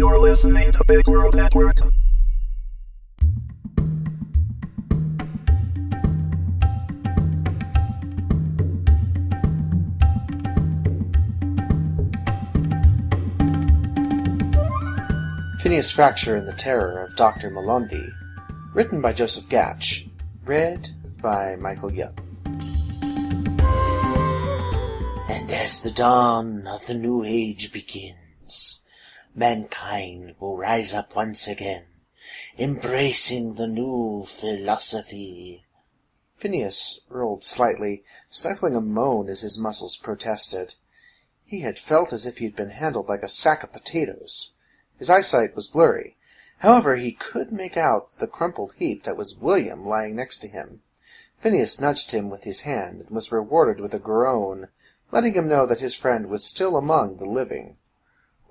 You're listening to Big World Network. Phineas Frakture and the Terror of Dr. Malondi, written by Joseph Gatch, read by Michael Young. And as the dawn of the new age begins, mankind will rise up once again, embracing the new philosophy. Phineas rolled slightly, stifling a moan as his muscles protested. He had felt as if he had been handled like a sack of potatoes. His eyesight was blurry. However, he could make out the crumpled heap that was William lying next to him. Phineas nudged him with his hand, and was rewarded with a groan, letting him know that his friend was still among the living.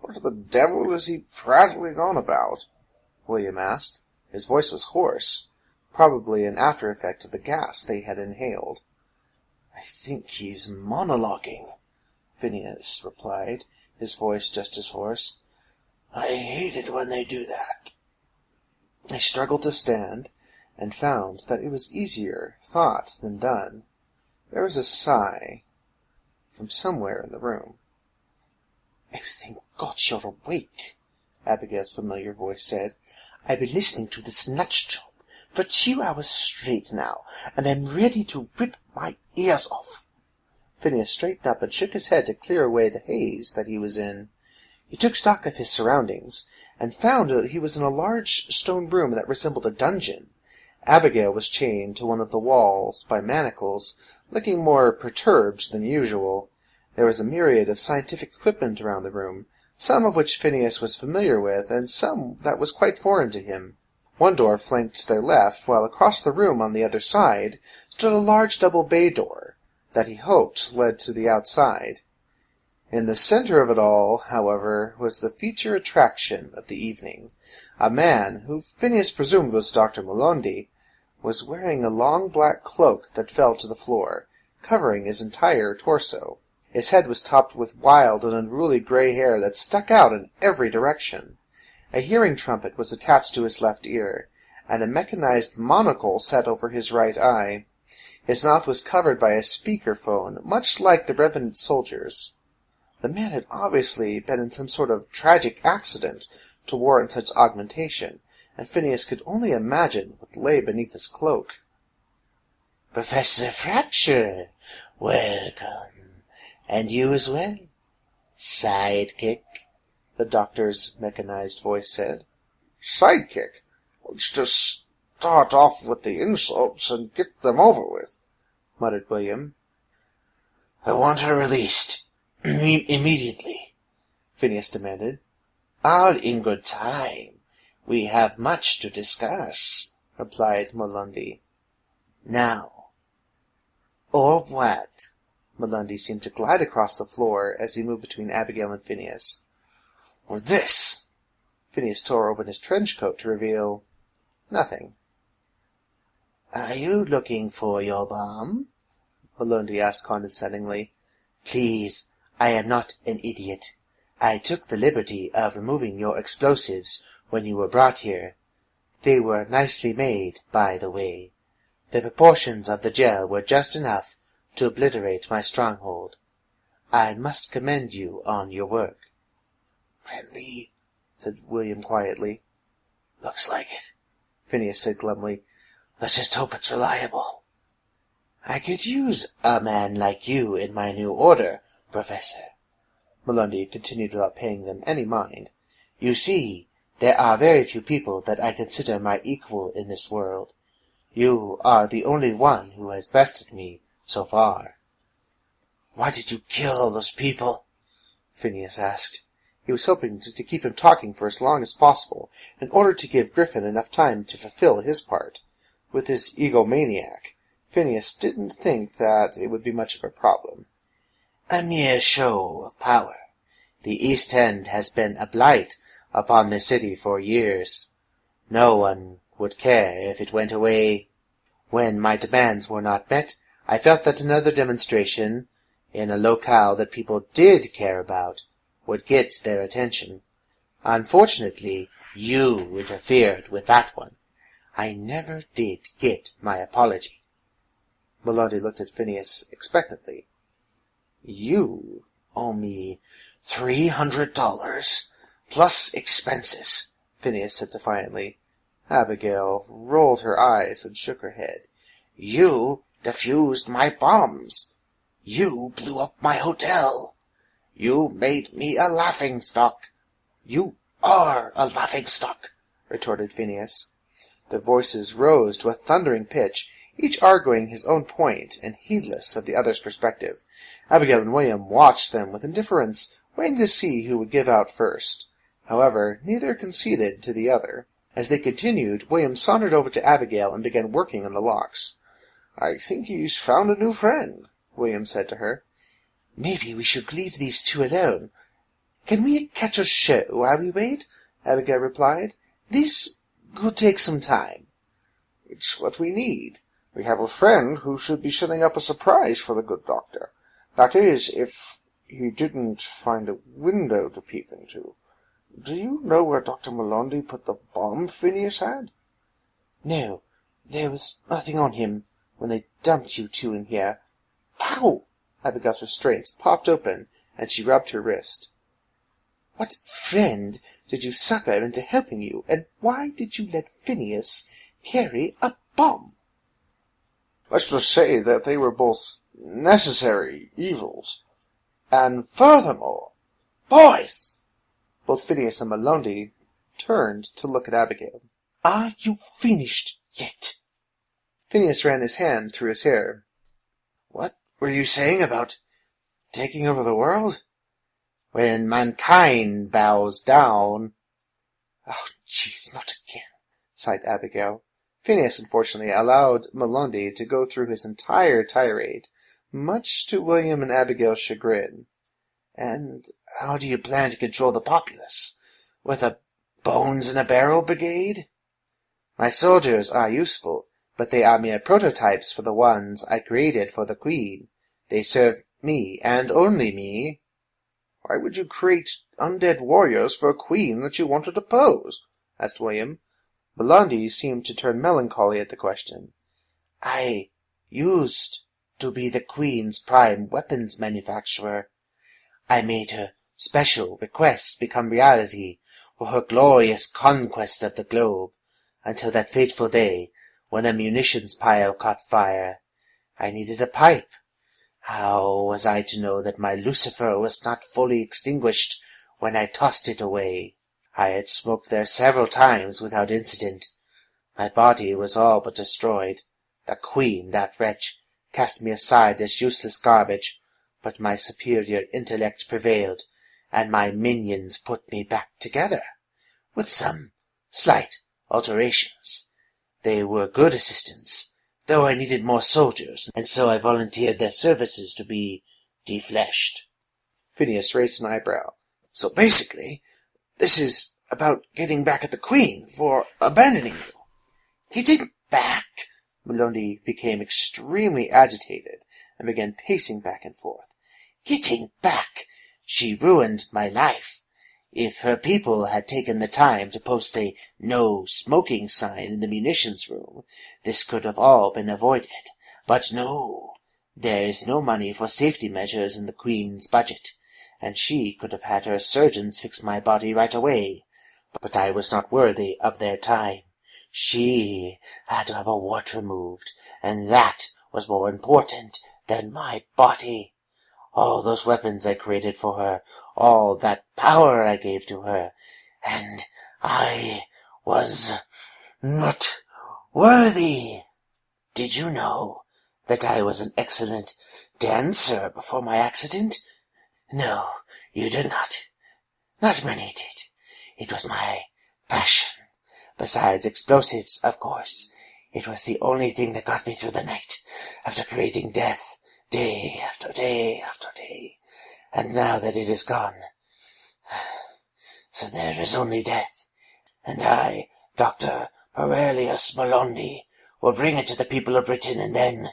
"What the devil is he prattling on about?" William asked. His voice was hoarse, probably an after-effect of the gas they had inhaled. "I think he's monologuing," Phineas replied, his voice just as hoarse. "I hate it when they do that." He struggled to stand, and found that it was easier thought than done. There was a sigh from somewhere in the room. "Oh, thank God you're awake," Abigail's familiar voice said. "I've been listening to this nut job for 2 hours straight now, and I'm ready to rip my ears off." Phineas straightened up and shook his head to clear away the haze that he was in. He took stock of his surroundings, and found that he was in a large stone room that resembled a dungeon. Abigail was chained to one of the walls by manacles, looking more perturbed than usual. There was a myriad of scientific equipment around the room, some of which Phineas was familiar with, and some that was quite foreign to him. One door flanked their left, while across the room on the other side stood a large double bay door that he hoped led to the outside. In the center of it all, however, was the feature attraction of the evening. A man, who Phineas presumed was Dr. Malondi, was wearing a long black cloak that fell to the floor, covering his entire torso. His head was topped with wild and unruly gray hair that stuck out in every direction. A hearing trumpet was attached to his left ear, and a mechanized monocle set over his right eye. His mouth was covered by a speaker-phone, much like the Revenant soldiers. The man had obviously been in some sort of tragic accident to warrant such augmentation, and Phineas could only imagine what lay beneath his cloak. "Professor Frakture, welcome. And you as well, sidekick," the doctor's mechanized voice said. "Sidekick? Let's just start off with the insults and get them over with," muttered William. "I want her released. Immediately," Phineas demanded. "All in good time. We have much to discuss," replied Malondi. "Now." "Or what?" Malondi seemed to glide across the floor as he moved between Abigail and Phineas. "Or this." Phineas tore open his trench coat to reveal nothing. "Are you looking for your bomb?" Malondi asked condescendingly. "Please, I am not an idiot. I took the liberty of removing your explosives when you were brought here. They were nicely made, by the way. The proportions of the gel were just enough to obliterate my stronghold. I must commend you on your work." "Randy," said William quietly. "Looks like it," Phineas said glumly. "Let's just hope it's reliable." "I could use a man like you in my new order, Professor," Malondi continued without paying them any mind. "You see, there are very few people that I consider my equal in this world. You are the only one who has bested me so far." "Why did you kill all those people?" Phineas asked. He was hoping to keep him talking for as long as possible, in order to give Griffin enough time to fulfill his part. With his egomaniac, Phineas didn't think that it would be much of a problem. "A mere show of power. The East End has been a blight upon the city for years. No one would care if it went away. When my demands were not met, I felt that another demonstration, in a locale that people did care about, would get their attention. Unfortunately, you interfered with that one. I never did get my apology." Melondi looked at Phineas expectantly. "You owe me $300 plus expenses," Phineas said defiantly. Abigail rolled her eyes and shook her head. "You defused my bombs. You blew up my hotel. You made me a laughingstock. You are a laughingstock," retorted Phineas. Their voices rose to a thundering pitch, each arguing his own point and heedless of the other's perspective. Abigail and William watched them with indifference, waiting to see who would give out first. However, neither conceded to the other. As they continued, William sauntered over to Abigail and began working on the locks. "I think he's found a new friend," William said to her. "Maybe we should leave these two alone." "Can we catch a show while we wait?" Abigail replied. "This could take some time." "It's what we need. We have a friend who should be setting up a surprise for the good doctor. That is, if he didn't find a window to peep into. Do you know where Dr. Melondi put the bomb Phineas had?" "No, there was nothing on him when they dumped you two in here. Ow!" Abigail's restraints popped open, and she rubbed her wrist. "What friend did you sucker into helping you, and why did you let Phineas carry a bomb?" "Let's just say that they were both necessary evils. And furthermore, boys!" Both Phineas and Melondi turned to look at Abigail. "Are you finished yet?" Phineas ran his hand through his hair. "What were you saying about taking over the world? When mankind bows down—" "Oh, jeez, not again," sighed Abigail. Phineas, unfortunately, allowed Melondi to go through his entire tirade, much to William and Abigail's chagrin. "And how do you plan to control the populace? With a bones-in-a-barrel brigade?" "My soldiers are useful, but they are mere prototypes for the ones I created for the Queen. They serve me, and only me." "Why would you create undead warriors for a queen that you want to depose?" asked William. Melondi seemed to turn melancholy at the question. "I used to be the Queen's prime weapons manufacturer. I made her special requests become reality for her glorious conquest of the globe, until that fateful day when a munitions pile caught fire. I needed a pipe. How was I to know that my Lucifer was not fully extinguished when I tossed it away? I had smoked there several times without incident. My body was all but destroyed. The Queen, that wretch, cast me aside as useless garbage, but my superior intellect prevailed, and my minions put me back together, with some slight alterations. They were good assistants, though I needed more soldiers, and so I volunteered their services to be defleshed." Phineas raised an eyebrow. "So basically, this is about getting back at the Queen for abandoning you." "Getting back?" Melondi became extremely agitated and began pacing back and forth. "Getting back? She ruined my life. If her people had taken the time to post a no smoking sign in the munitions room, this could have all been avoided. But no, there is no money for safety measures in the Queen's budget, and she could have had her surgeons fix my body right away. But I was not worthy of their time. She had to have a wart removed, and that was more important than my body. All those weapons I created for her, all that power I gave to her, and I was not worthy. Did you know that I was an excellent dancer before my accident? No, you did not. Not many did. It was my passion. Besides explosives, of course. It was the only thing that got me through the night, after creating death, day after day after day. And now that it is gone, so there is only death. And I, Dr. Aurelius Melondi, will bring it to the people of Britain, and then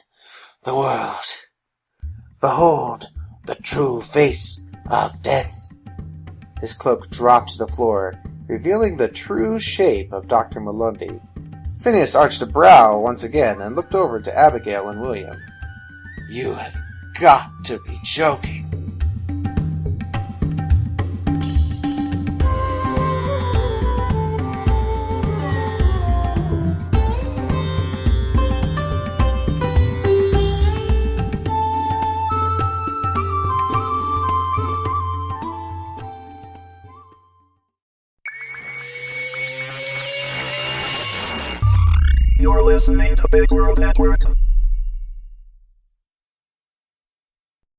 the world. Behold the true face of death." His cloak dropped to the floor, revealing the true shape of Dr. Malundi. Phineas arched a brow once again and looked over to Abigail and William. You have got to be joking. You're listening to Big World Network.